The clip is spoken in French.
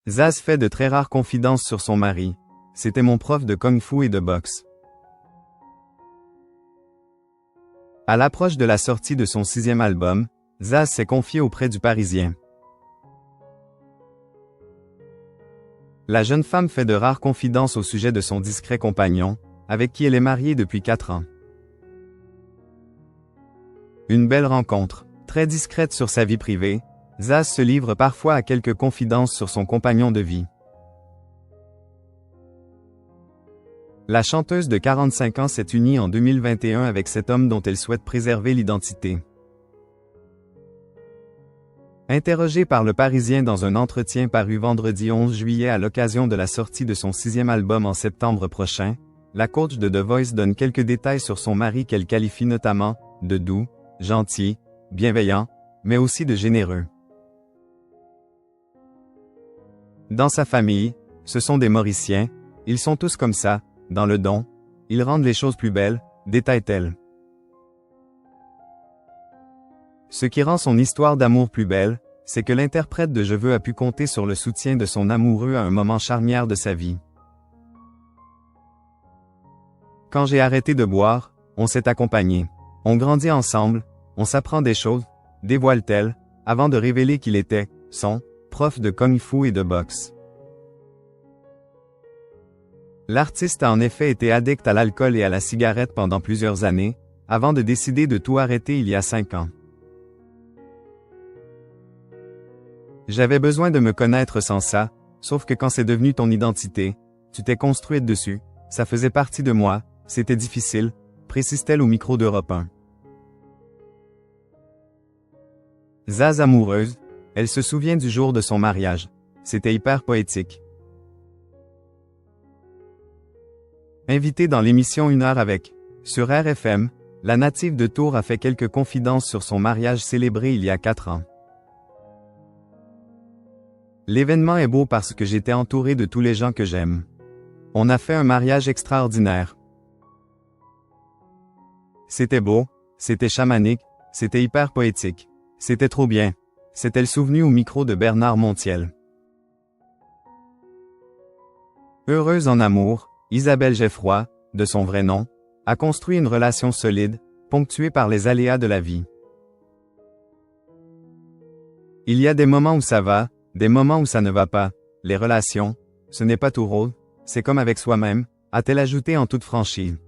Zaz fait de très rares confidences sur son mari. C'était mon prof de kung-fu et de boxe. À l'approche de la sortie de son 6e album, Zaz s'est confiée auprès du Parisien. La jeune femme fait de rares confidences au sujet de son discret compagnon, avec qui elle est mariée depuis 4 ans. Une belle rencontre. Très discrète sur sa vie privée, Zaz se livre parfois à quelques confidences sur son compagnon de vie. La chanteuse de 45 ans s'est unie en 2021 avec cet homme dont elle souhaite préserver l'identité. Interrogée par Le Parisien dans un entretien paru vendredi 11 juillet à l'occasion de la sortie de son 6e album en septembre prochain, la coach de The Voice donne quelques détails sur son mari qu'elle qualifie notamment de doux, gentil, bienveillant, mais aussi de généreux. Dans sa famille, ce sont des Mauriciens, ils sont tous comme ça, dans le don, ils rendent les choses plus belles, détaille-t-elle. Ce qui rend son histoire d'amour plus belle, c'est que l'interprète de Je veux a pu compter sur le soutien de son amoureux à un moment charnière de sa vie. Quand j'ai arrêté de boire, on s'est accompagnés. On grandit ensemble, on s'apprend des choses, dévoile-t-elle, avant de révéler qu'il était, son, prof de kung-fu et de boxe. L'artiste a en effet été addict à l'alcool et à la cigarette pendant plusieurs années, avant de décider de tout arrêter il y a 5 ans. J'avais besoin de me connaître sans ça, sauf que quand c'est devenu ton identité, tu t'es construite dessus, ça faisait partie de moi, c'était difficile, précise-t-elle au micro d'Europe 1. Zaz amoureuse, elle se souvient du jour de son mariage. C'était hyper poétique. Invitée dans l'émission 1 heure avec, sur RFM, la native de Tours a fait quelques confidences sur son mariage célébré il y a 4 ans. L'événement est beau parce que j'étais entourée de tous les gens que j'aime. On a fait un mariage extraordinaire. C'était beau, c'était chamanique, c'était hyper poétique. C'était trop bien. S'est-elle souvenue au micro de Bernard Montiel. Heureuse en amour, Isabelle Geffroy, de son vrai nom, a construit une relation solide, ponctuée par les aléas de la vie. Il y a des moments où ça va, des moments où ça ne va pas. Les relations, ce n'est pas tout rose, c'est comme avec soi-même, a-t-elle ajouté en toute franchise.